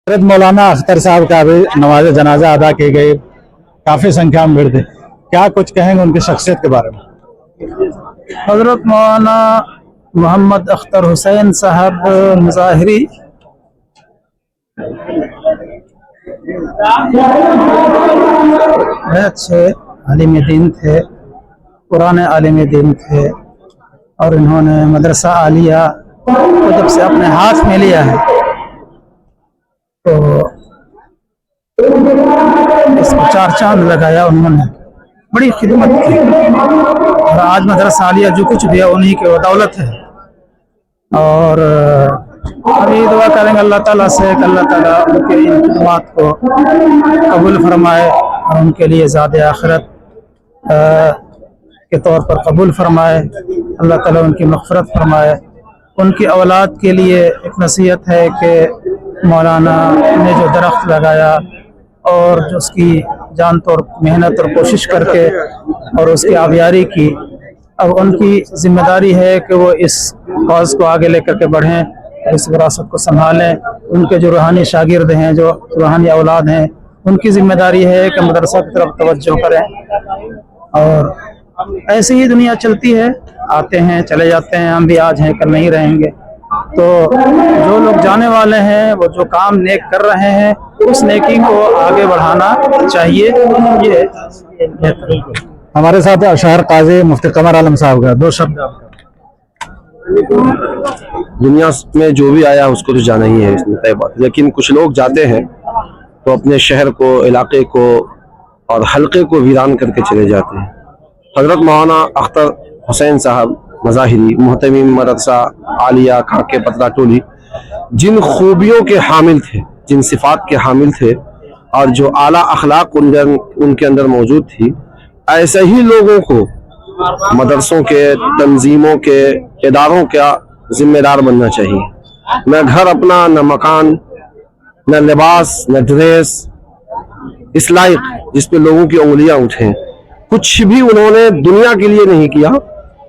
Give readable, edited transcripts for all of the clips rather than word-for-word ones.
हज़रत मौलाना अख्तर साहब का भी नमाज जनाजा अदा की गई, काफ़ी संख्या में भीड़ थी। क्या कुछ कहेंगे उनकी शख्सियत के बारे में? हज़रत मौलाना मोहम्मद अख्तर हुसैन साहब मुज़ाहिरी अच्छे आलिम दीन थे, पुराने आलिम दीन थे, और इन्होंने मदरसा आलिया को जब से अपने हाथ में लिया है तो इसको चार चांद लगाया। उन्होंने बड़ी खिदमत की और आज मदरसा आलिया जो कुछ भी है उन्हीं की बदौलत है। और अभी दुआ करेंगे अल्लाह ताला से कि अल्लाह ताला उनके इन खिदमात को कबूल फरमाए और उनके लिए ज़ाद आखिरत के तौर पर कबूल फरमाए। अल्लाह ताला उनकी मग़फ़िरत फरमाए। उनकी औलाद के लिए एक नसीहत है कि मौलाना ने जो दरख्त लगाया और जो उसकी जान तोड़ मेहनत और कोशिश करके और उसकी आबियारी की, अब उनकी जिम्मेदारी है कि वो इस कॉज को आगे लेकर के बढ़ें, इस विरासत को संभालें। उनके जो रूहानी शागिर्द हैं, जो रूहानी औलाद हैं, उनकी जिम्मेदारी है कि मदरसा की तरफ तवज्जो करें। और ऐसे ही दुनिया चलती है, आते हैं चले जाते हैं, हम भी आज हैं कल नहीं रहेंगे। तो जो लोग जाने वाले हैं, वो जो काम नेक कर रहे हैं, उस नेकी को आगे बढ़ाना चाहिए। ये हमारे साथ शहर काजी मुफ्ती कमर आलम साहब का दो शब्द। दुनिया में जो भी आया उसको तो जाना ही है, इसमें तय बात। लेकिन कुछ लोग जाते हैं तो अपने शहर को, इलाके को और हलके को वीरान करके चले जाते हैं। हज़रत मौलाना अख्तर हुसैन साहब मज़ाहिरी मुहतमिम मदरसा आलिया काके पतरा टोली जिन खूबियों के हामिल थे, जिन सिफ़ात के हामिल थे और जो आला अखलाक उनके अंदर मौजूद थी, ऐसे ही लोगों को मदरसों के, तंजीमों के, इदारों का जिम्मेदार बनना चाहिए। न घर अपना, न मकान, न लिबास, न ड्रेस इस लायक जिस पे लोगों की उंगलियां उठें। कुछ भी उन्होंने दुनिया के लिए नहीं किया,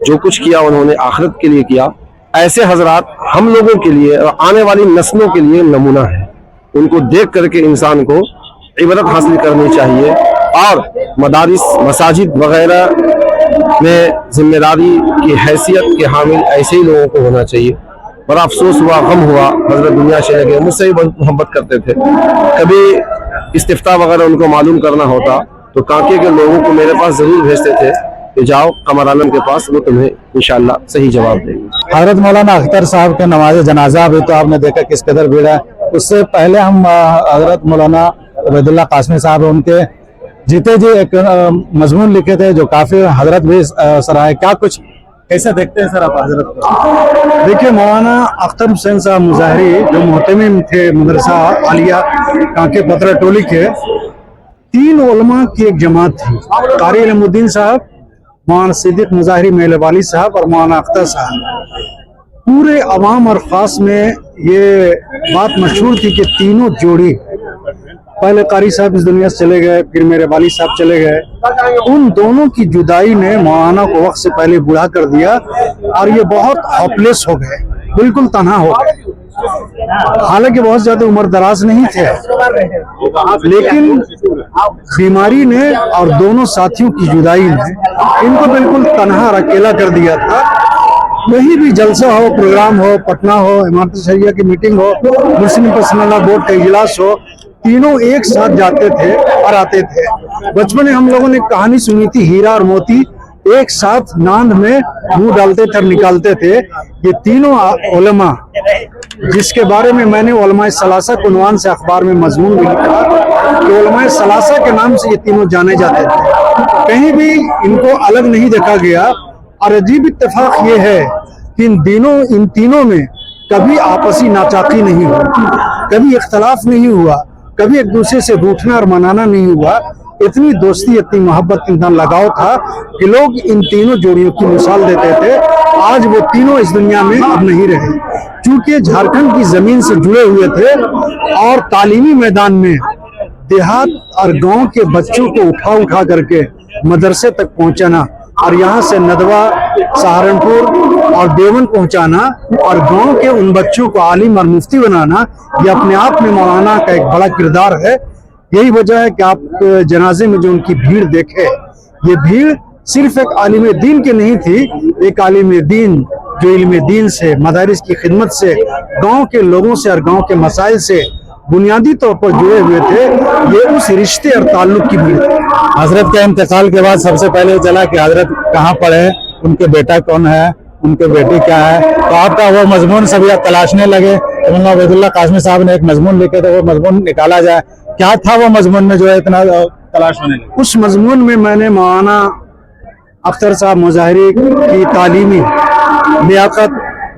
जो कुछ किया उन्होंने आखिरत के लिए किया। ऐसे हजरात हम लोगों के लिए और आने वाली नस्लों के लिए नमूना है। उनको देख करके इंसान को इबरत हासिल करनी चाहिए और मदारिस, मसाजिद वगैरह में जिम्मेदारी की हैसियत के हामिल ऐसे ही लोगों को होना चाहिए। बड़ा अफसोस हुआ, गम हुआ, हजरत दुनिया चले गए। मुझसे भी बहुत मोहब्बत करते थे। कभी इस्तिफ्ता वगैरह उनको मालूम करना होता तो कांके के लोगों को मेरे पास जरूर भेजते थे कि जाओ कमर आलम के पास, वो तुम्हें इंशाअल्लाह सही जवाब देंगे। हज़रत मौलाना अख्तर साहब के नमाज जनाजा भी तो आपने देखा किस कदर भीड़ है। उससे पहले हम हज़रत मौलाना उबैदुल्लाह कासमी साहब, उनके जीते जी एक मजमून लिखे थे जो काफ़ी हजरत भी सराहे। क्या कुछ कैसे देखते हैं सर आप हजरत को? देखिए, मौलाना अख्तर हुसैन साहब मुज़ाहिरी जो मुहतमिम थे मदरसा आलिया काके पतरा टोली के, 3 उलमा की एक जमात थी। कारी इल्मुद्दीन साहब, मौलाना सिद्दीक मुज़ाहिरी मेले वाली साहब और मौलाना अख्तर साहब। पूरे अवाम और ख़ास में ये बात मशहूर थी कि तीनों जोड़ी, पहले कारी साहब इस दुनिया से चले गए, फिर मेरे वाली साहब चले गए। उन दोनों की जुदाई ने मौलाना को वक्त से पहले बूढ़ा कर दिया और ये बहुत हॉपलेस हो गए, बिल्कुल तन्हा हो गए। हालांकि बहुत ज्यादा उम्र दराज नहीं थे, लेकिन बीमारी ने और दोनों साथियों की जुदाई ने इनको बिल्कुल तन्हा और अकेला कर दिया था। कहीं भी जलसा हो, प्रोग्राम हो, पटना हो, इमारत शरिया की मीटिंग हो, मुस्लिम पर्सनल लॉ बोर्ड का इजलास हो, तीनों एक साथ जाते थे और आते थे। बचपन में हम लोगों ने कहानी सुनी थी, हीरा और मोती एक साथ नांद में मुंह डालते थे और निकालते थे। ये तीनों उलमा, जिसके बारे में मैंने उलमाए सलासा के उन्वान से अखबार में मजमून भी लिखा कि उलमाए सलासा के नाम से ये तीनों जाने जाते थे। कहीं भी इनको अलग नहीं देखा गया। और अजीब इत्तेफाक ये है कि इन तीनों में कभी आपसी नाचाकी नहीं हुई, कभी इख्तलाफ नहीं हुआ, कभी एक दूसरे से रूठना और मनाना नहीं हुआ। इतनी दोस्ती, इतनी मोहब्बत, इतना लगाव था कि लोग इन तीनों जोड़ियों की मिसाल देते थे। आज वो तीनों इस दुनिया में अब नहीं रहे, क्योंकि झारखंड की जमीन से जुड़े हुए थे और तालीमी मैदान में देहात और गांव के बच्चों को उठा करके मदरसे तक पहुंचाना और यहाँ से नदवा, सहारनपुर और देवबंद पहुंचाना और गांव के उन बच्चों को आलिम और मुफ्ती बनाना, ये अपने आप में मौलाना का एक बड़ा किरदार है। यही वजह है कि आप जनाजे में जो उनकी भीड़ देखे, ये भीड़ सिर्फ एक आलिम दीन की नहीं थी, एक आलिम दीन जो इल्म दीन से, मदारिस की खिदमत से, गांव के लोगों से और गांव के मसाइल से बुनियादी तौर पर जुड़े हुए थे। ये उस रिश्ते और ताल्लुक की भीड़ थी। हजरत के इंतकाल के बाद सबसे पहले ये चला कि हजरत कहाँ पढ़े, उनके बेटा कौन है, उनके बेटी क्या है, तो आपका वो मजमून सभी आप तलाशने लगे। तो मौलाना उबैदुल्लाह कासमी साहब ने एक मजमून लिखे, तो वो मजमून निकाला जाए। क्या था वो मजमून में जो है इतना तलाश होने लगा? उस मजमून में मैंने मौलाना अख्तर साहब मुजाहिरी की तालीमी लियाकत,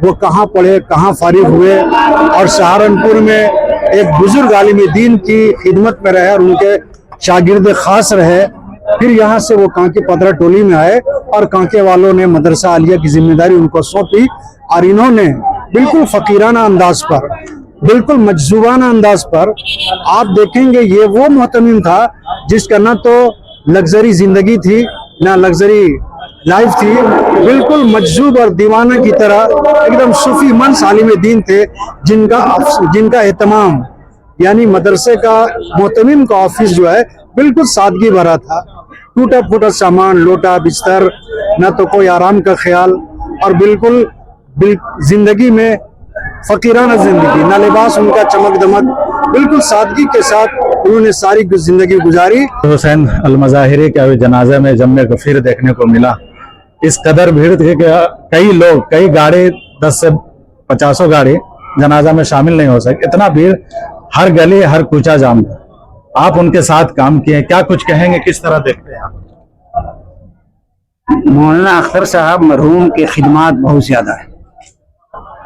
वो कहाँ पढ़े, कहाँ फारिग हुए, और सहारनपुर में एक बुजुर्ग आलिम दीन की खिदमत में रहे और उनके शागिर्द खास रहे। फिर यहाँ से वो कांके पदरा टोली में आए और कांके वालों ने मदरसा आलिया की जिम्मेदारी उनको सौंपी, और इन्होंने बिल्कुल फकीराना अंदाज पर, बिल्कुल मजजूबाना अंदाज पर, आप देखेंगे ये वो मोहतमिम था जिसका ना तो लग्जरी जिंदगी थी ना लग्जरी लाइफ थी, बिल्कुल मजजूब और दीवाना की तरह एकदम सूफी मंस आलिम दीन थे, जिनका एहतमाम यानी मदरसे का मोहतमिम का ऑफिस जो है बिल्कुल सादगी भरा था। टूटा फूटा सामान, लोटा बिस्तर, न तो कोई आराम का ख्याल, और बिल्कुल जिंदगी में फकीराना जिंदगी, ना लिबास उनका चमक दमक, बिल्कुल सादगी के साथ उन्होंने सारी जिंदगी गुजारी। हुसैन अल मज़ाहिरी के जनाजे में जम्मे गफीर देखने को मिला। इस कदर भीड़ थी कि कई लोग, कई गाड़ी, 10 से 50 गाड़ी जनाजा में शामिल नहीं हो सके, इतना भीड़, हर गली हर कूचा जाम था। आप उनके साथ काम किए, क्या कुछ कहेंगे, किस तरह देखते हैं आप? मौलाना अख्तर साहब मरहूम के खिदमात बहुत ज़्यादा है।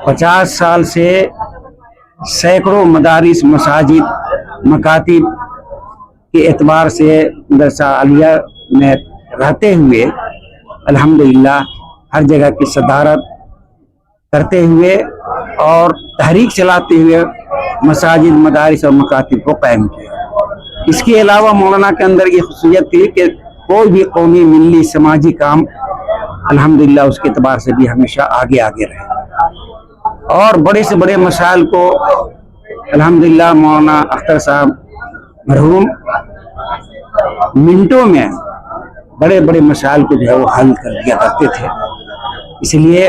50 साल से सैकड़ों मदारिस, मसाजिद, मकातिब के एतबार से मदरसा आलिया में रहते हुए अल्हम्दुलिल्लाह हर जगह की सदारत करते हुए और तहरीक चलाते हुए मसाजिद, मदारिस और मकातिब को कायम किया। इसके अलावा मौलाना के अंदर ये खुसूसियत थी कि कोई भी कौमी, मिली, समाजी काम अल्हम्दुलिल्लाह उसके एतबार से भी हमेशा आगे आगे रहे, और बड़े से बड़े मसाइल को अल्हम्दुलिल्लाह मौलाना अख्तर साहब मरहूम मिनटों में बड़े बड़े मसाइल को जो है वो हल कर दिया करते थे। इसलिए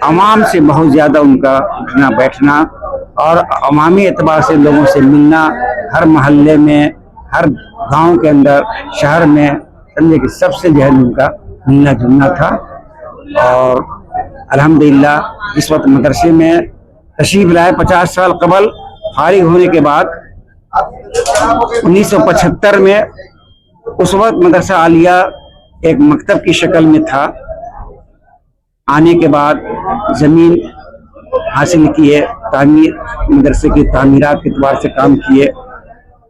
अवाम से बहुत ज़्यादा उनका उठना बैठना और अवामी एतबार से लोगों से मिलना, हर मोहल्ले में, हर गांव के अंदर, शहर में, समझे कि सबसे जो है उनका मिलना जुलना था। और अल्हम्दुलिल्लाह इस वक्त मदरसे में तशरीफ लाए 50 साल कबल फारिग होने के बाद 1975 में, उस वक्त मदरसा आलिया एक मकतब की शक्ल में था। आने के बाद ज़मीन हासिल किए, तामीर, मदरसे की तामीरात के एतबार से काम किए,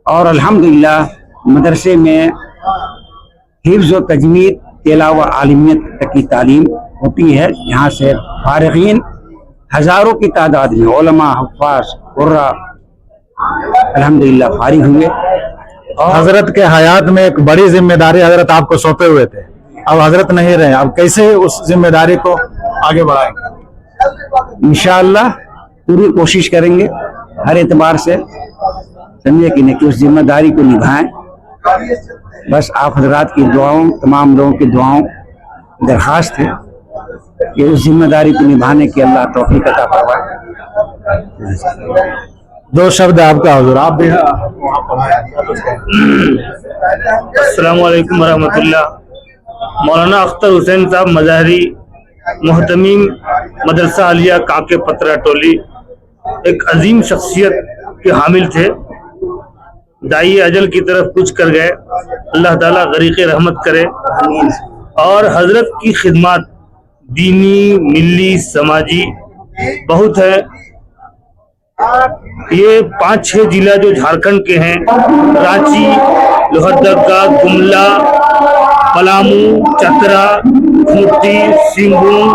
और अल्हम्दुलिल्लाह मदरसे में हिफ्ज़ व तजवीद के अलावा आलिमियत तक की तालीम होती है। यहाँ से फारिगीन हज़ारों की तादाद में उलमा, हुफ़्फ़ाज़, कुर्रा अल्हम्दुलिल्लाह फारिग हुए। और हजरत के हयात में एक बड़ी जिम्मेदारी हजरत आपको सौंपे हुए थे, अब हजरत नहीं रहे, अब कैसे उस जिम्मेदारी को आगे बढ़ाएंगे? इंशाअल्लाह पूरी कोशिश करेंगे हर एतबार से, समझे कि नहीं, कि उस जिम्मेदारी को निभाएं। बस आप हजरात की दुआओं, तमाम लोगों की दुआओं दरख्वास्त है कि उस जिम्मेदारी को निभाने की अल्लाह तौफीक अता फरमाए। दो शब्द आपका हुजूर, आप भी अस्सलामु अलैकुम वरहमतुल्लाह। मौलाना अख्तर हुसैन साहब मज़ाहिरी मोहतमीम मदरसा आलिया काके पतरा टोली एक अजीम शख्सियत के हामिल थे। दाई अजल की तरफ कुछ कर गए, अल्लाह ताला गरीक़े रहमत करे। और हजरत की खिदमत दीनी, मिली, समाजी बहुत है। ये 5-6 जिला जो झारखंड के हैं, रांची, लोहरदगा, गुमला, पलामू, चतरा, खूंटी, सिंगभूम,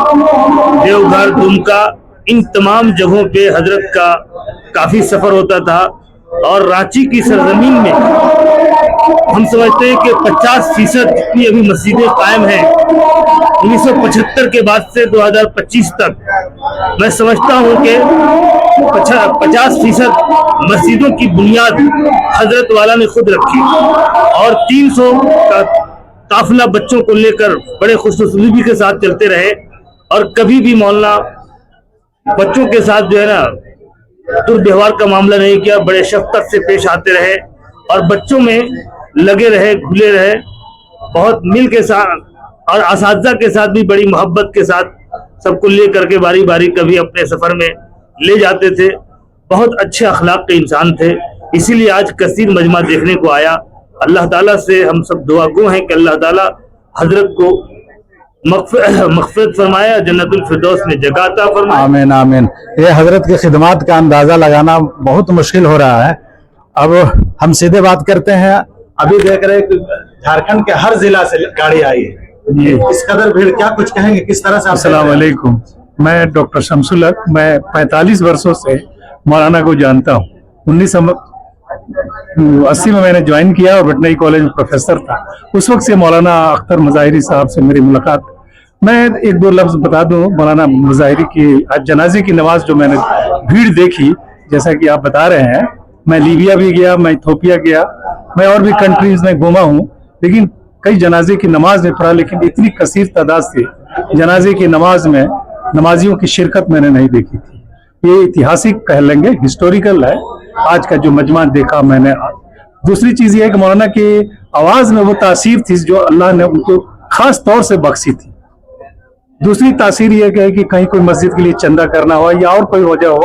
देवघर, दुमका, इन तमाम जगहों पे हजरत का काफी सफर होता था। اور رانچی کی سرزمین میں ہم سمجھتے ہیں کہ 50% جتنی ابھی مسجدیں قائم ہیں 1975 کے بعد سے 2025 تک، میں سمجھتا ہوں کہ 50% مسجدوں کی بنیاد حضرت والا نے خود رکھی، اور 300 کا قافلہ بچوں کو لے کر بڑے خوش اسلوبی کے ساتھ چلتے رہے، اور کبھی بھی مولانا بچوں کے ساتھ جو ہے نا درویوہار کا معاملہ نہیں کیا، بڑے شفقت سے پیش آتے رہے اور بچوں میں لگے رہے، گھلے رہے، بہت مل کے ساتھ، اور اساتذہ کے ساتھ بھی بڑی محبت کے ساتھ سب کو لے کر کے باری باری کبھی اپنے سفر میں لے جاتے تھے۔ بہت اچھے اخلاق کے انسان تھے، اسی لیے آج کثیر مجمع دیکھنے کو آیا۔ اللہ تعالیٰ سے ہم سب دعا گو ہیں کہ اللہ تعالیٰ حضرت کو مغفرت فرمایا، جنت الفردوس میں جگہ عطا فرمایا۔ آمین آمین۔ یہ حضرت کی خدمات کا اندازہ لگانا بہت مشکل ہو رہا ہے۔ اب ہم سیدھے بات کرتے ہیں، ابھی دیکھ رہے ہیں کہ جھارکھنڈ کے ہر ضلع سے گاڑی آئی ہے، اس قدر بھیڑ، کیا کچھ کہیں گے، کس طرح سے؟ السلام علیکم، میں ڈاکٹر شمس الحق، میں 45 برسوں سے مولانا کو جانتا ہوں۔ 1980 میں نے جوائن کیا اور ویٹنری کالج میں پروفیسر تھا۔ اس وقت سے مولانا اختر مظاہری صاحب سے میری ملاقات۔ میں ایک دو لفظ بتا دوں، مولانا مظاہری کی آج جنازے کی نماز جو میں نے بھیڑ دیکھی، جیسا کہ آپ بتا رہے ہیں، میں لیبیا بھی گیا، میں ایتھوپیا گیا، میں اور بھی کنٹریز میں گھوما ہوں، لیکن کئی جنازے کی نماز میں پڑھا، لیکن اتنی کثیر تعداد سے جنازے کی نماز میں نمازیوں کی شرکت میں نے نہیں دیکھی تھی۔ یہ اتہاسک کہہ لیں گے، ہسٹوریکل ہے آج کا جو مجمع دیکھا میں نے۔ دوسری چیز یہ ہے کہ مولانا کی آواز میں وہ تاثیر تھی جو اللہ نے ان کو خاص طور سے بخشی تھی۔ دوسری تاثیر یہ ہے کہ کہیں کوئی مسجد کے لیے چندہ کرنا ہو یا اور کوئی وجہ ہو،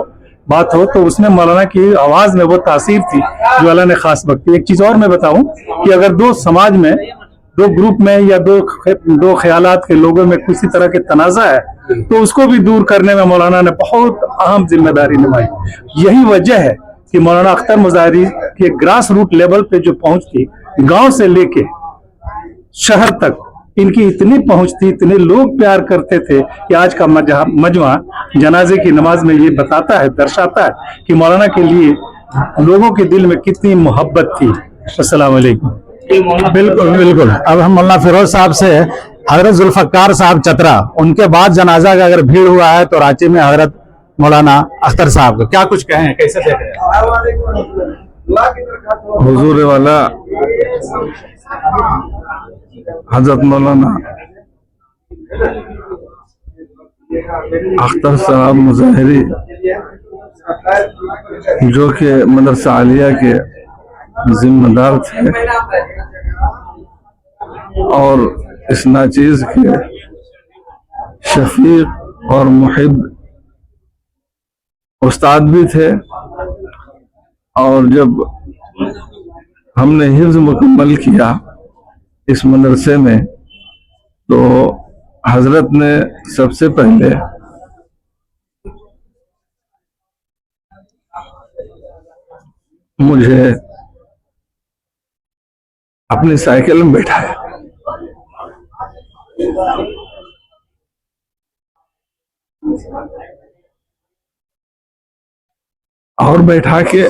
بات ہو، تو اس میں مولانا کی آواز میں وہ تاثیر تھی جو اللہ نے خاص بخشی۔ ایک چیز اور میں بتاؤں کہ اگر دو سماج میں، دو گروپ میں یا دو خیالات کے لوگوں میں کسی طرح کے تنازع ہے تو اس کو بھی دور کرنے میں مولانا نے بہت اہم ذمہ داری نبھائی۔ یہی وجہ ہے کہ مولانا اختر مظاہری کے گراس روٹ لیول پہ جو پہنچ تھی، گاؤں سے لے کے شہر تک ان کی اتنی پہنچ تھی، اتنے لوگ پیار کرتے تھے کہ آج کا مجمع جنازے کی نماز میں یہ بتاتا ہے، درشاتا ہے کہ مولانا کے لیے لوگوں کے دل میں کتنی محبت تھی۔ السلام علیکم۔ بالکل بالکل۔ اب ہم مولانا فیروز صاحب سے حضرت ذوالفقار صاحب چترا، ان کے بعد جنازہ کا اگر بھیڑ ہوا ہے تو رانچی میں حضرت مولانا اختر صاحب کا کیا کچھ کہیں، کیسے دیکھ رہے ہیں؟ حضور والا حضرت مولانا اختر صاحب مظاہری، جو کہ مدرسہ عالیہ کے ذمہ دار تھے اور اس ناچیز کے شفیق اور محب استاد بھی تھے، اور جب ہم نے حفظ مکمل کیا اس مدرسے میں تو حضرت نے سب سے پہلے مجھے اپنی سائیکل میں بیٹھایا اور بیٹھا کے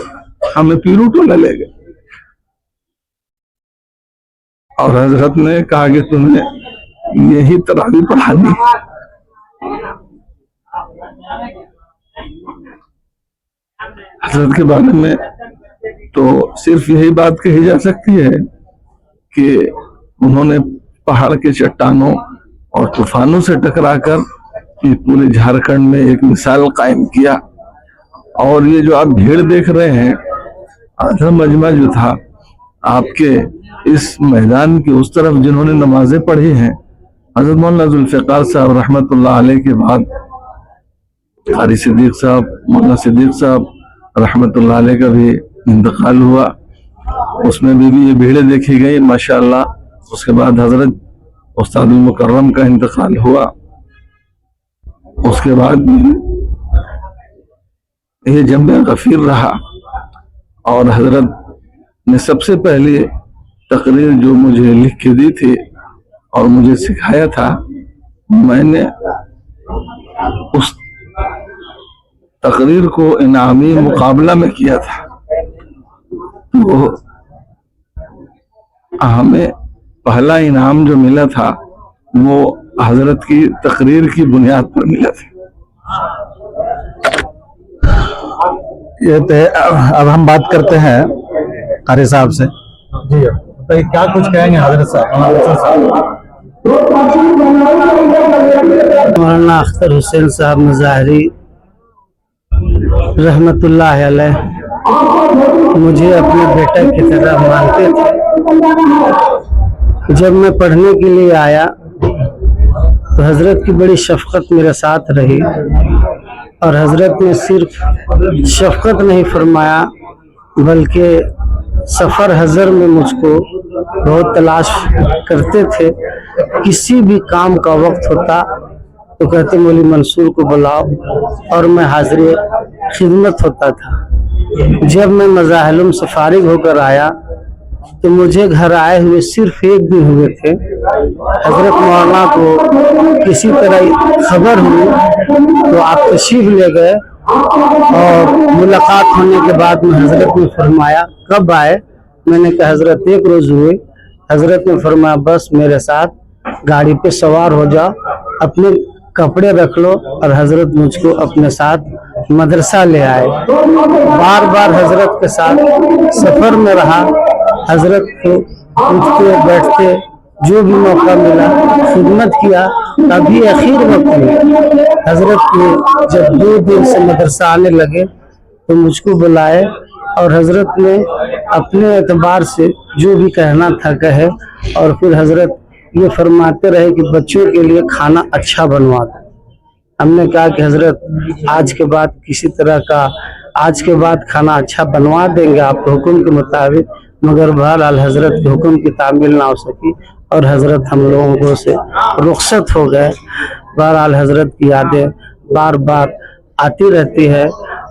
ہمیں پیرو ٹولہ لے گئے، اور حضرت نے کہا کہ تمہیں یہی تراویح پڑھانی۔ حضرت کے بارے میں تو صرف یہی بات کہی جا سکتی ہے کہ انہوں نے پہاڑ کے چٹانوں اور طوفانوں سے ٹکرا کر یہ پورے جھارکھنڈ میں ایک مثال قائم کیا۔ اور یہ جو آپ بھیڑ دیکھ رہے ہیں، آدھا مجمع جو تھا آپ کے اس میدان کے اس طرف جنہوں نے نمازیں پڑھی ہیں، حضرت مولانا ذوالفقار صاحب رحمت اللہ علیہ کے بعد قاری صدیق صاحب، مولانا صدیق صاحب رحمت اللہ علیہ کا بھی انتقال ہوا، اس میں بھی یہ بھیڑیں دیکھی گئی ماشاءاللہ۔ اس کے بعد حضرت استاد المکرم کا انتقال ہوا، اس کے بعد یہ جنب غفیر رہا، اور حضرت نے سب سے پہلی تقریر جو مجھے لکھ کے دی تھی اور مجھے سکھایا تھا، میں نے اس تقریر کو انعامی مقابلہ میں کیا تھا، तो हमें पहला इनाम जो मिला था वो हजरत की तकरीर की बुनियाद पर मिला था। ये अब हम बात करते हैं कारी साहब से। जी तो क्या कुछ कहेंगे हजरत साहब? मौलाना अख्तर हुसैन साहब मुजाहरी रहमतुल्लाह अलैह मुझे अपने बेटे की तरह मानते थे। जब मैं पढ़ने के लिए आया तो हजरत की बड़ी शफकत मेरे साथ रही और हजरत ने सिर्फ शफकत नहीं फरमाया बल्कि सफ़र हज़र में मुझको बहुत तलाश करते थे। किसी भी काम का वक्त होता तो कहते मौलवी मंसूर को बुलाओ और मैं हाजिर खिदमत होता था। जब मैं मज़ाहिलुम से फारिग होकर आया तो मुझे घर आए हुए सिर्फ एक दिन हुए थे। हजरत मौलाना को किसी तरह खबर हुई तो आप तशरीफ ले गए और मुलाकात होने के बाद में हजरत ने फरमाया कब आए? मैंने कहा हजरत एक रोज़ हुए। हजरत ने फरमाया बस मेरे साथ गाड़ी पे सवार हो जाओ, अपने कपड़े रख लो। और हजरत मुझको अपने साथ मदरसा ले आए। बार बार हजरत के साथ सफ़र में रहा। हजरत को उठते बैठते जो भी मौका मिला खिदमत किया। कभी आखिर वक्त में हजरत ने जब 2 दिन से मदरसा आने लगे तो मुझको बुलाए और हजरत ने अपने एतबार से जो भी कहना था कहे। और फिर हजरत ये फरमाते रहे कि बच्चों के लिए खाना अच्छा बनवा दो। हमने कहा कि हजरत आज के बाद किसी तरह का आज के बाद खाना अच्छा बनवा देंगे आपके हुक्म के मुताबिक, मगर बहरहाल हजरत के हुक्म की तामील ना हो सकी और हजरत हम लोगों को से रुखसत हो गए। बहरहाल हजरत की यादें बार बार आती रहती है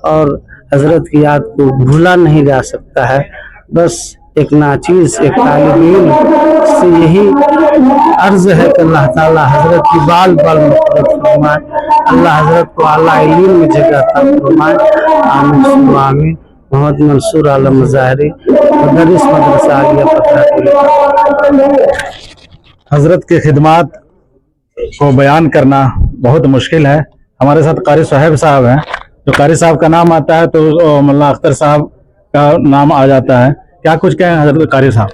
और हजरत की याद को भूला नहीं जा सकता है। बस एक नाचीज एक तालिब इल्म से यही अर्ज है कि अल्लाह ताला हजरत की बाल बाल मग़फ़िरत फरमाए। अल्लाह हजरत को आला इल्म में जगह अता फरमाए। आमीन सुम्मा आमीन। मोहम्मद मंसूर आलम मुज़ाहरी मदरस मदरसा आलिया पतरा। हजरत की खिदमत को बयान करना बहुत मुश्किल है। हमारे साथ कारी साहब साहब हैं। जो कारी साहब का नाम आता है तो मौलाना अख्तर साहब का नाम आ जाता है। क्या कुछ कहें हजरत कारी साहब?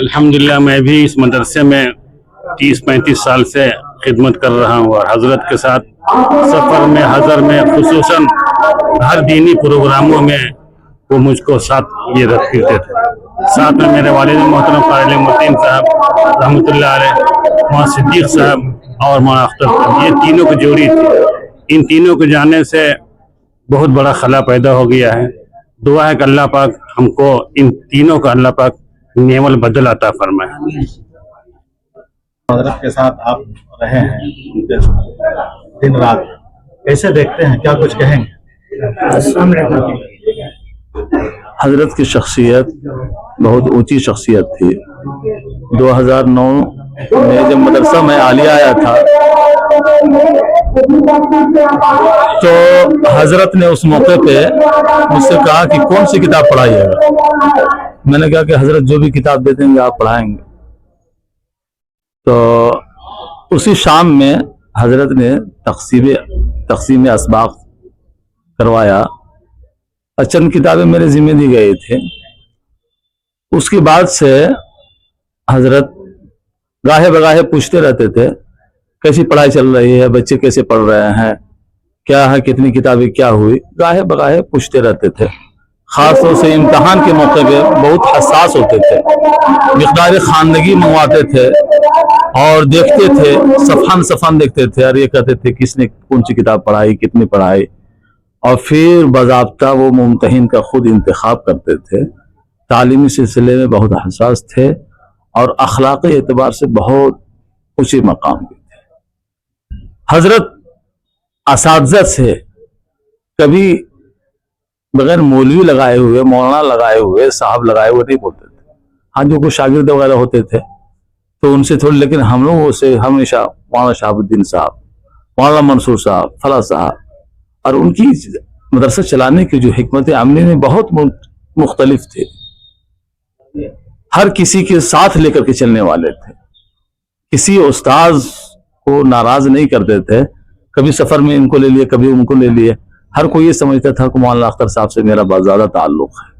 अल्हम्दुलिल्लाह मैं भी इस मदरसे में 30-35 साल से खिदमत कर रहा हूँ और हजरत के साथ सफ़र में हज़र में खुसूसन हर दीनी प्रोग्रामों में वो मुझको साथ ये रख फिरते थे। साथ में मेरे वालिद मोहतरम क़ारी इल्मुद्दीन साहब रहमतुल्लाह अलैह, मौलाना सिद्दीक़ साहब और मौलाना अख्तर साहब, ये तीनों की जोड़ी थी। इन तीनों के जाने से बहुत बड़ा खला पैदा हो गया है। दुआ है कि अल्लाह पाक हमको इन तीनों का अल्लाह पाक नेमल बदल अता फरमाए। हजरत के साथ आप रहे हैं दिन रात, कैसे देखते हैं? क्या कुछ कहेंगे? हजरत की शख्सियत बहुत ऊंची शख्सियत थी। 2009 में जब मदरसा में आलिया आया था तो हजरत ने उस मौके पे मुझसे कहा कि कौन सी किताब पढ़ाइएगा। मैंने कहा कि हजरत जो भी किताब दे देंगे आप पढ़ाएंगे। तो उसी शाम में हजरत ने तक़सीम असबाक करवाया और चंद किताबें मेरे जिम्मे दी गए थे। उसके बाद से हजरत गाहे बगाहे पूछते रहते थे कैसी पढ़ाई चल रही है, बच्चे कैसे पढ़ रहे हैं, क्या है, कितनी किताबें क्या हुई, गाहे बगाहे पूछते रहते थे। खास तौर से इम्तहान के मौके पे बहुत हसास होते थे। मिक़दार खानदगी मंगवाते थे और देखते थे, सफ़ान देखते थे और ये कहते थे किसने कौन सी किताब पढ़ाई, कितनी पढ़ाई। और फिर बाज़ाब्ता वो मुम्तहिन का खुद इंतखाब करते थे। तालीमी सिलसिले में बहुत हसास थे और अखलाक़ी एतबार से बहुत ऊँचे मकाम पे थे। हजरत असातिज़ा से कभी बगैर मौलवी लगाए हुए, मौलाना लगाए हुए, साहब लगाए हुए नहीं बोलते थे। हाँ, जो कुछ शागिर्द वगैरह होते थे तो उनसे थोड़ी, लेकिन हम लोगों से हमेशा मौलाना शहाबुद्दीन साहब, मौलाना मंसूर साहब, फला साहब, और उनकी मदरसा चलाने की जो हिकमत अमली में बहुत मुख्तलिफ थे। हर किसी के साथ लेकर के चलने वाले थे, किसी उस्ताद को नाराज नहीं करते थे। कभी सफर में इनको ले लिए, कभी उनको ले लिए। हर कोई ये समझता था कि मौलाना अख्तर साहब से मेरा बहुत ज्यादा ताल्लुक है।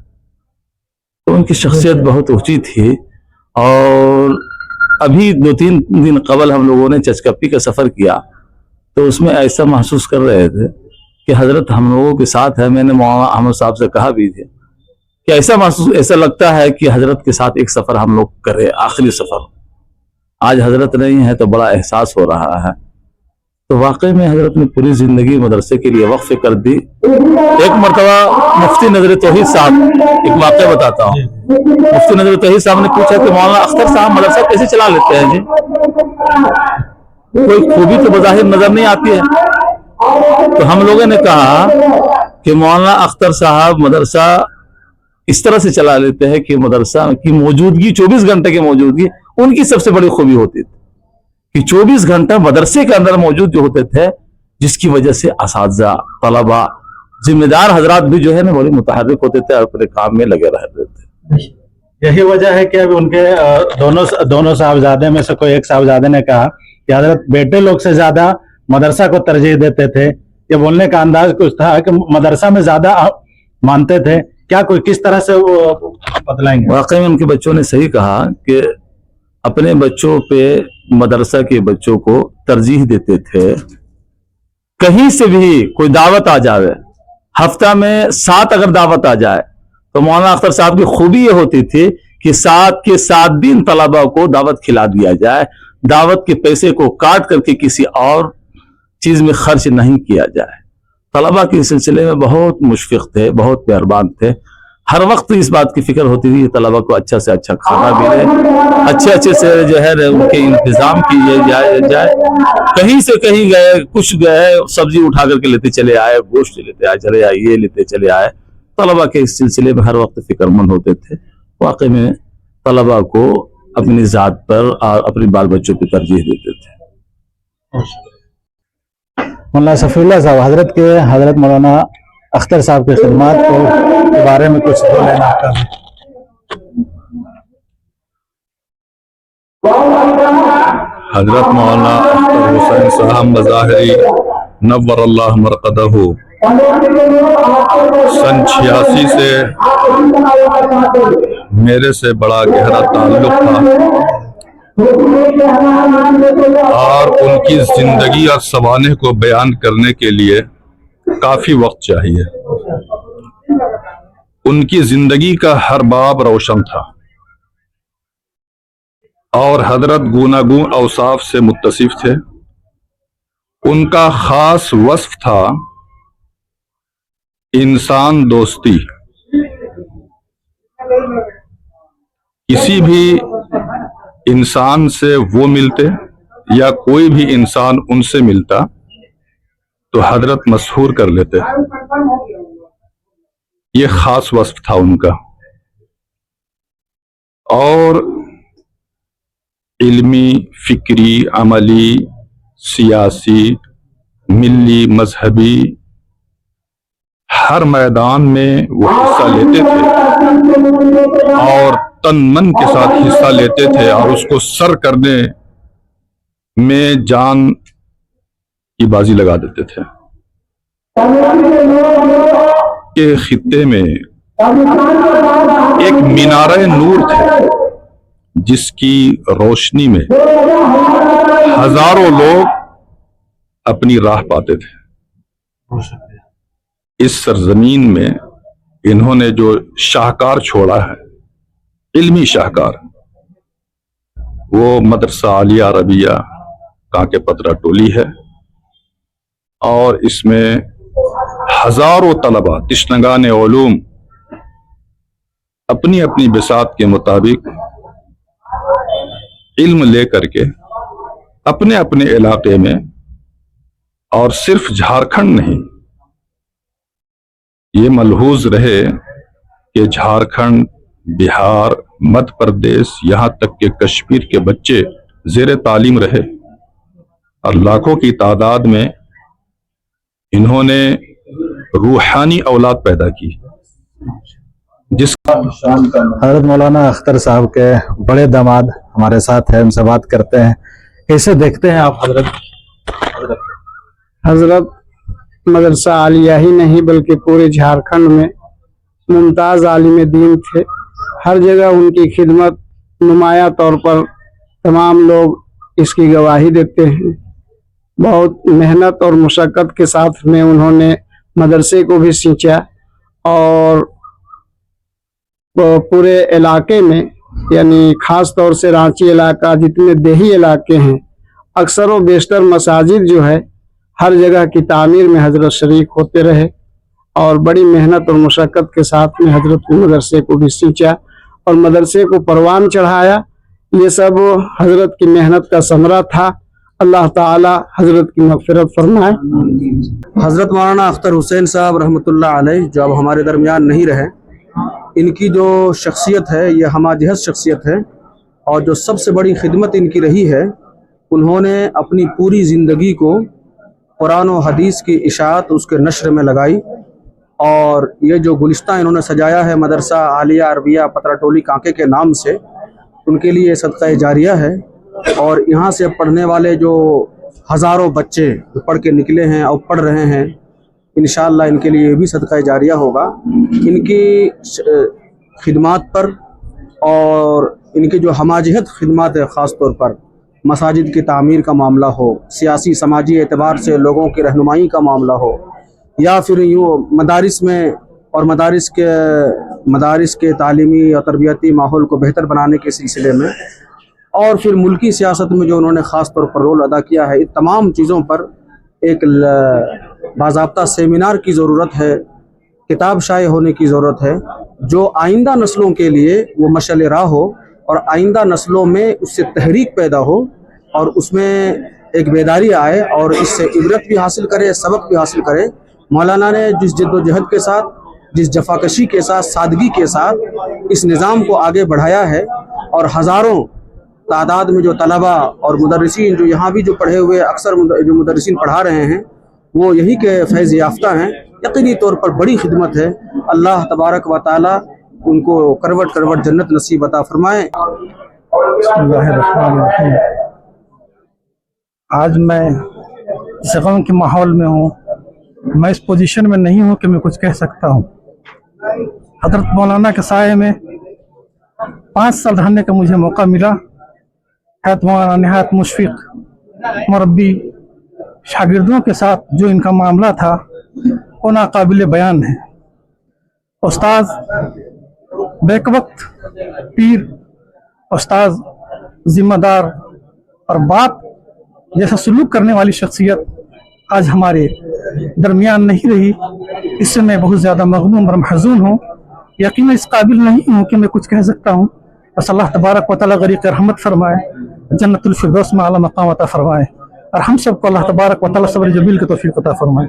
तो उनकी शख्सियत बहुत ऊंची थी। और अभी 2-3 दिन कबल हम लोगों ने चचकप्पी का सफर किया, तो उसमें ऐसा महसूस कर रहे थे कि हजरत हम लोगों के साथ है। मैंने मौलाना अहमद साहब से कहा भी थे कि ऐसा लगता है कि हजरत के साथ एक सफर हम लोग करें, आखिरी सफर। आज हजरत नहीं है तो बड़ा एहसास हो रहा है। तो वाकई में हजरत ने पूरी जिंदगी मदरसे के लिए वक्फ कर दी। एक मरतबा मुफ्ती नजर तौहीद साहब, एक वाक़या बताता हूँ। मुफ्ती नजर तौहीद साहब ने पूछा कि मौलाना अख्तर साहब मदरसा कैसे चला लेते हैं जी? कोई खूबी तो बज़ाहिर नजर नहीं आती है। तो हम लोगों ने कहा कि मौलाना अख्तर साहब मदरसा इस तरह से चला लेते हैं कि मदरसा की मौजूदगी, 24 घंटे की मौजूदगी उनकी सबसे बड़ी खूबी होती थी कि 24 घंटा मदरसे के अंदर मौजूद जो होते थे, जिसकी वजह से असातिज़ा, तलबा, जिम्मेदार हजरात भी जो है ना बड़े मुतहर्रिक होते थे और अपने काम में लगे रहते थे। यही वजह है कि अभी उनके दोनों साहबजादे में से कोई एक साहबजादे ने कहा कि हजरत बेटे लोग से ज्यादा मदरसा को तरजीह देते थे। ये बोलने का अंदाज कुछ था कि मदरसा में ज्यादा मानते थे। क्या कोई किस तरह से वो बतलाएंगे? वाकई में उनके बच्चों ने सही कहा कि अपने बच्चों पे मदरसा के बच्चों को तरजीह देते थे। कहीं से भी कोई दावत आ जाए, हफ्ता में 7 अगर दावत आ जाए, तो मौलाना अख्तर साहब की खूबी ये होती थी कि 7 के 7 दिन तलबा को दावत खिला दिया जाए। दावत के पैसे को काट करके किसी और चीज में खर्च नहीं किया जाए। तलबा के सिलसिले में बहुत मुशफिक थे, बहुत मेहरबान थे। हर वक्त इस बात की फिक्र होती थी कि तलबा को अच्छा से अच्छा खाना मिले, अच्छे से जो है उनके इंतजाम किए जाए। कहीं से कहीं गए, कुछ गए, सब्जी उठा करके लेते चले आए, गोश्त लेते आए चले आए, ये लेते चले आए। तलबा के इस सिलसिले में हर वक्त फिक्रमंद होते थे। वाकई में तलबा को अपनी जात पर और अपने बाल बच्चों की तरजीह देते थे। मौलाना सफीउल्लाह साहब, हजरत मौलाना अख्तर साहब की खिदमत के बारे में कुछ बोलना आपका? हजरत मौलाना अख्तर हुसैन साहब मज़ाहिरी नव्वरल्लाह मरक़दहू सन 86 से मेरे से बड़ा गहरा ताल्लुक था और उनकी जिंदगी और सवाने को बयान करने के लिए काफी वक्त चाहिए। उनकी जिंदगी का हर बाब रोशन था और हजरत गूनागून औसाफ से मुत्तसिफ थे। उनका खास वस्फ था इंसान दोस्ती। किसी भी इंसान से वो मिलते या कोई भी इंसान उनसे मिलता तो हजरत मशहूर कर लेते। ये खास वस्फ था उनका। और इल्मी, फिक्री, अमली, सियासी, मिली, मजहबी हर मैदान में वो हिस्सा लेते थे और तन मन के साथ हिस्सा लेते थे और उसको सर करने में जान की बाजी लगा देते थे। के खित्ते में एक मीनारे नूर थे जिसकी रोशनी में हजारों लोग अपनी राह पाते थे। इस सरजमीन में इन्होंने जो शाहकार छोड़ा है, इल्मी शाहकार, वो मदरसा आलिया रबिया कांके पतरा टोली है और इसमें हजारों तलबा तिश्नगान उलूम अपनी अपनी बिसात के मुताबिक इल्म लेकर के अपने अपने इलाके में, और सिर्फ झारखंड नहीं, ये मलहूज रहे कि झारखंड, बिहार, मध्य प्रदेश, यहां तक के कश्मीर के बच्चे जेर तालीम रहे और लाखों की तादाद में इन्होंने रूहानी औलाद पैदा की जिस हजरत मौलाना अख्तर साहब के बड़े दामाद हमारे साथ हैं, उनसे बात करते हैं। कैसे देखते हैं आप हजरत? हजरत मदरसा आलिया ही नहीं बल्कि पूरे झारखंड में मुमताज़ आलिम दीन थे। हर जगह उनकी खिदमत नुमाया तौर पर तमाम लोग इसकी गवाही देते हैं। बहुत मेहनत और मुशक्क़त के साथ में उन्होंने मदरसे को भी सींचा और पूरे इलाके में यानी ख़ास तौर से रांची इलाका, जितने देही इलाके हैं, अक्सर व बेशतर मसाजिद जो है हर जगह की तामीर में हजरत शरीक होते रहे और बड़ी मेहनत और मुशक्क़त के साथ में हजरत मदरसे को भी सींचा और मदरसे को परवान चढ़ाया। ये सब हजरत की मेहनत का समरा था। अल्लाह ताला हजरत की मग़फ़िरत फरमाए। हज़रत मौलाना अख्तर हुसैन साहब रहमतुल्लाह अलैह जो अब हमारे दरमियान नहीं रहे, इनकी जो शख्सियत है ये हमाजहत शख्सियत है और जो सबसे बड़ी खिदमत इनकी रही है, उन्होंने अपनी पूरी ज़िंदगी को कुरान और हदीस की इशाअत उसके नश्र में लगाई और ये जो गुलिस्तान इन्होंने सजाया है मदरसा आलिया अरबिया पतरा टोली कांके के नाम से, उनके लिए सदका जारिया है। और यहाँ से पढ़ने वाले जो हज़ारों बच्चे जो पढ़ के निकले हैं और पढ़ रहे हैं, इंशाअल्लाह इनके लिए भी सदका जारिया होगा। इनकी खिदमात पर और इनकी जो हमाजहत खिदमत है, ख़ास तौर पर मसाजिद की तामीर का मामला हो, सियासी समाजी एतबार से लोगों की रहनुमाई का मामला हो, या फिर यूँ मदारिस में और मदारिस के तालीमी और तरबियती माहौल को बेहतर बनाने के सिलसिले में, और फिर मुल्की सियासत में जो उन्होंने ख़ास तौर पर रोल अदा किया है, इन तमाम चीज़ों पर एक बाज़ाब्ता सेमिनार की ज़रूरत है, किताब शाये होने की ज़रूरत है, जो आइंदा नस्लों के लिए वो मशअल राह हो और आइंदा नस्लों में उससे तहरीक पैदा हो और उसमें एक बेदारी आए और इससे इबरत भी हासिल करे, सबक भी हासिल करे। मौलाना ने जिस जद्दोजहद के साथ, जिस जफाकशी के साथ, सादगी के साथ इस निज़ाम को आगे बढ़ाया है और हज़ारों तादाद में जो तलबा और मुदर्रिसीन जो यहाँ भी जो पढ़े हुए अक्सर जो मुदर्रिसीन पढ़ा रहे हैं, वो यही के फैज़ याफ्ता हैं। यकीनी तौर पर बड़ी खिदमत है। अल्लाह तबारक व तआला उनको करवट करवट जन्नत नसीब अता फरमाए। आज मैं इस गम के माहौल में हूँ, मैं इस पोजीशन में नहीं हूँ कि मैं कुछ कह सकता हूँ। हज़रत मौलाना के साये में 5 साल रहने का मुझे मौका मिला। हैत मौलाना नहायत मुशफ़िक़ मुरब्बी, शागिर्दों के साथ जो इनका मामला था वो नाकाबिल बयान है। उस्ताद बेक वक्त पीर, उस्ताद ज़िम्मेदार और बाप जैसा सलूक करने वाली शख्सियत आज हमारे दरमियान नहीं रही। इससे मैं बहुत ज़्यादा मग़मूम और महज़ून हूँ। यकीन इस काबिल नहीं हूँ कि मैं कुछ कह सकता हूँ। बस अल्लाह तबारक व तआला गरीक़ रहमत फरमाए, जन्नतुल फिरदौस में आला मक़ाम अता फरमाए और हम सबको अल्लाह तबारक व तआला सब्र जमील की तौफ़ीक़ अता फरमाए।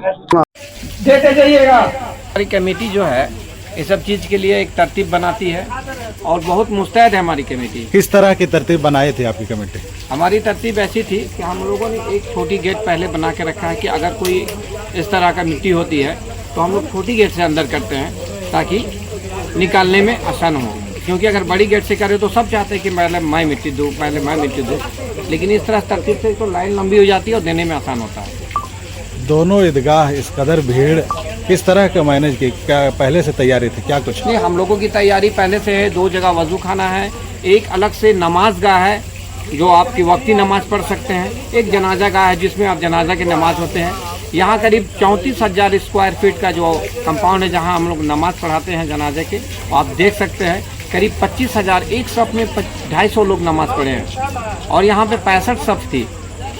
देते जाइएगा। हमारी कमेटी जो है ये सब चीज़ के लिए एक तरतीब बनाती है और बहुत मुस्तैद है हमारी कमेटी। किस तरह की तरतीब बनाए थे आपकी कमेटी? हमारी तरतीब ऐसी थी कि हम लोगों ने एक छोटी गेट पहले बना के रखा है कि अगर कोई इस तरह का मिट्टी होती है तो हम लोग छोटी गेट से अंदर करते हैं ताकि निकालने में आसान हो, क्योंकि अगर बड़ी गेट से करें तो सब चाहते हैं कि पहले मैं मिट्टी दूँ, लेकिन इस तरह तरतीब से तो लाइन लंबी हो जाती है और देने में आसान होता है। दोनों ईदगाह इस कदर भीड़ किस तरह का मैनेज की? क्या पहले से तैयारी थी क्या कुछ? नहीं, हम लोगों की तैयारी पहले से है। 2 जगह वजू खाना है, एक अलग से नमाज गाह है जो आपकी वक्ती नमाज पढ़ सकते हैं, एक जनाजा गाह है जिसमें आप जनाजा की नमाज होते हैं। यहाँ करीब 34,000 स्क्वायर फीट का जो कंपाउंड है जहाँ हम लोग नमाज पढ़ाते हैं जनाजे के, आप देख सकते हैं करीब 25,000, एक सफ़ में 250 लोग नमाज पढ़े हैं और यहाँ पे 65 सफ़ थी।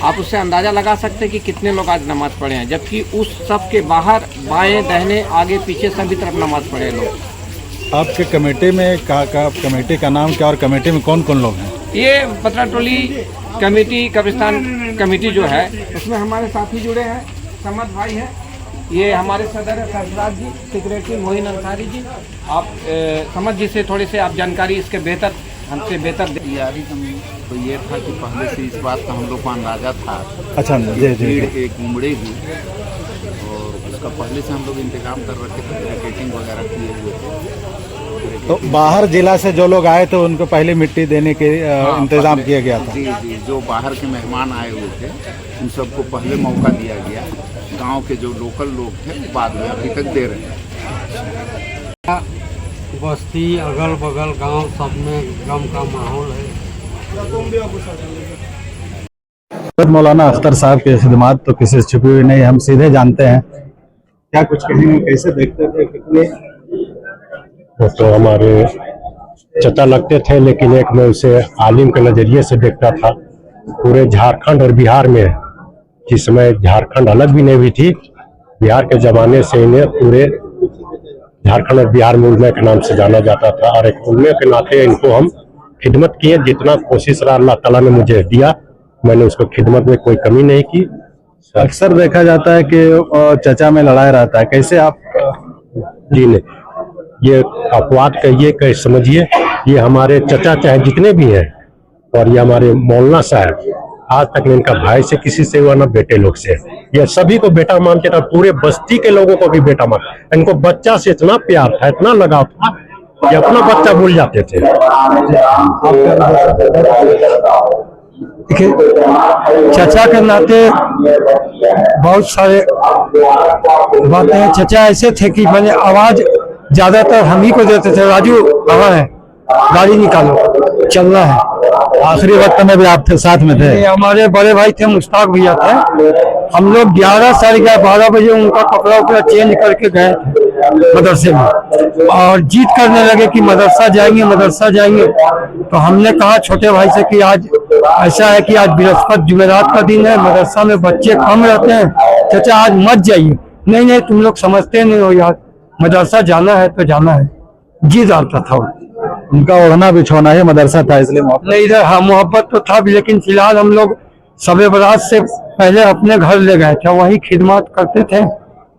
आप उससे अंदाज़ा लगा सकते हैं कि कितने लोग आज नमाज पढ़े हैं, जबकि उस सफ़ के बाहर बाएं दाहिने आगे पीछे सभी तरफ नमाज पढ़े लोग। आपके कमेटी में कमेटी का नाम क्या और कमेटी में कौन कौन लोग हैं? ये पतरा टोली कमेटी, कब्रिस्तान कमेटी जो है उसमें हमारे साथी जुड़े हैं। समद भाई है, ये हमारे सदर है सरफराज जी, सेक्रेटरी मोइन अंसारी जी। आप समद जी से थोड़ी से आप जानकारी इसके बेहतर हमसे बेहतर तैयारी तो ये था कि पहले से इस बात का हम लोग को अंदाजा था। अच्छा जी जी एक उमड़ेगी और उसका पहले से हम लोग इंतजाम कर रखे थे, बैरिकेडिंग वगैरह किए हुए थे तो बाहर जिला से जो लोग आए थे उनको पहले मिट्टी देने के इंतजाम किया गया था। जी जी, जो बाहर के मेहमान आए हुए थे उन सबको पहले मौका दिया गया। गांव के जो लोकल लोग थे बाद में अभी तक दे रहे हैं। बस्ती अगल बगल गांव सब में गम का माहौल है। मौलाना अख्तर साहब की खिदमत तो किसी से छुपी हुई नहीं, हम सीधे जानते हैं। क्या कुछ कहेंगे, कैसे देखते थे, कितने? वो तो हमारे चचा लगते थे, लेकिन एक मैं उसे आलिम के नज़रिए से देखता था। पूरे झारखंड और बिहार में, जिस समय झारखंड अलग भी नहीं हुई थी, बिहार के ज़माने से इन्हें पूरे झारखंड और बिहार में उलमा के नाम से जाना जाता था। और एक उलमा के नाते इनको हम खिदमत किए। जितना कोशिश रहा अल्लाह ताला ने मुझे दिया, मैंने उसको खिदमत में कोई कमी नहीं की। अक्सर देखा जाता है कि चचा में लड़ाई रहता है, कैसे आप? जी नहीं, ये अपवाद कहिए कि समझिए, ये हमारे चचा चाहे जितने भी हैं, और ये हमारे मौलाना साहब, आज तक इनका भाई से किसी से हुआ ना बेटे लोग से। ये सभी को बेटा मानते थे, पूरे बस्ती के लोगों को भी बेटा मान। इनको बच्चा से इतना प्यार था, इतना लगाव था, ये अपना बच्चा भूल जाते थे। देखिए, चचा के नाते बहुत सारे बातें हैं। चचा ऐसे थे कि मैंने आवाज ज्यादातर हम ही को देते थे, राजू कहाँ है, गाड़ी निकालो, चलना है। आखिरी वक्त में भी आप साथ में थे? हमारे बड़े भाई थे, मुश्ताक भैया थे। हम लोग 11 साढ़े 12 बजे उनका कपड़ा उपड़ा चेंज करके गए थे मदरसे में, और जीत करने लगे कि मदरसा जाएंगे, मदरसा जाएंगे। तो हमने कहा छोटे भाई से कि आज ऐसा है कि आज बृहस्पति जुमेरात का दिन है, मदरसा में बच्चे कम रहते हैं, चाचा आज मत जाइए। नहीं नहीं, तुम लोग समझते नहीं हो यार, मदरसा जाना है तो जाना है। जी डालता था उनका ओढ़ना बिछोना ही मदरसा था, इसलिए नहीं इधर। हाँ, मोहब्बत तो था भी, लेकिन फिलहाल हम लोग शब बरात से पहले अपने घर ले गए थे, वहीं खिदमत करते थे।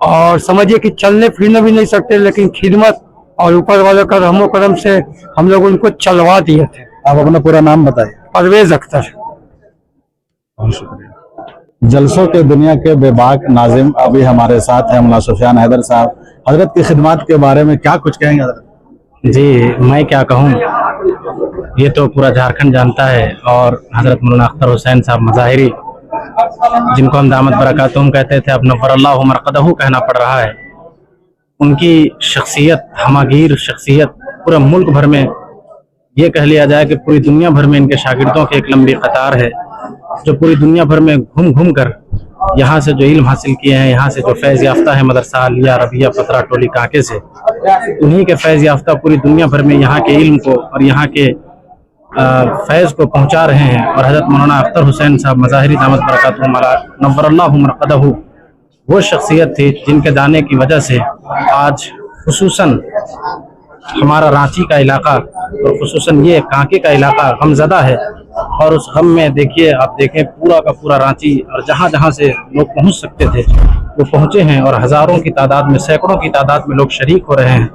और समझिए कि चलने फिरने भी नहीं सकते, लेकिन खिदमत और ऊपर वाले का रहमो करम से हम लोग उनको चलवा दिए थे। आप अपना पूरा नाम बताइए। परवेज अख्तर। जलसों के दुनिया के बेबाक नाजिम अभी हमारे साथ है मौलाना सुफियान हैदर साहब। हजरत की खिदमत के बारे में क्या कुछ कहेंगे हजरत? जी, मैं क्या कहूँ, ये तो पूरा झारखंड जानता है। और हजरत मौलाना अख्तर हुसैन साहब मज़ाहिरी, जिनको हम दामत बरकातुहुम कहते थे, अब नव्वरल्लाहु मरक़दहु कहना पड़ रहा है। उनकी शख्सियत, हमागीर शख्सियत, पूरा मुल्क भर में ये कह लिया जाए कि पूरी दुनिया भर में इनके शागिर्दों की एक लंबी कतार है, जो पूरी दुनिया भर में घूम घूम कर यहाँ से जो इल्म हासिल किए हैं, यहाँ से जो फैज़ याफ्ता है मदरसा आलिया रबिया पतरा टोली कांके से, उन्हीं के फैज़ याफ्ता पूरी दुनिया भर में यहाँ के इल्म को और यहाँ के फैज़ को पहुँचा रहे हैं। और हज़रत मौलाना अख्तर हुसैन साहब मज़ाहिरी दामत बरकातुहुम नव्वरल्लाहु मरक़दहु वो शख्सियत थी जिनके दाने की वजह से आज खुसूसन हमारा रांची का इलाका और खुसूसन ये कांके का इलाका गमज़दा है। और उस गम में देखिए, आप देखें पूरा का पूरा रांची और जहाँ जहाँ से लोग पहुँच सकते थे वो पहुँचे हैं, और हज़ारों की तादाद में, सैकड़ों की तादाद में लोग शरीक हो रहे हैं।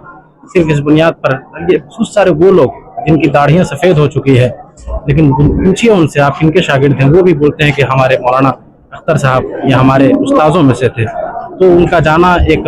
सिर्फ इस बुनियाद पर ये बहुत सारे वो लोग जिनकी दाढ़ियाँ सफ़ेद हो चुकी है, लेकिन पूछिए उनसे आप किनके शागिर्द हैं, वो भी बोलते हैं कि हमारे मौलाना अख्तर साहब ये हमारे उस्तादों में से थे। तो उनका जाना एक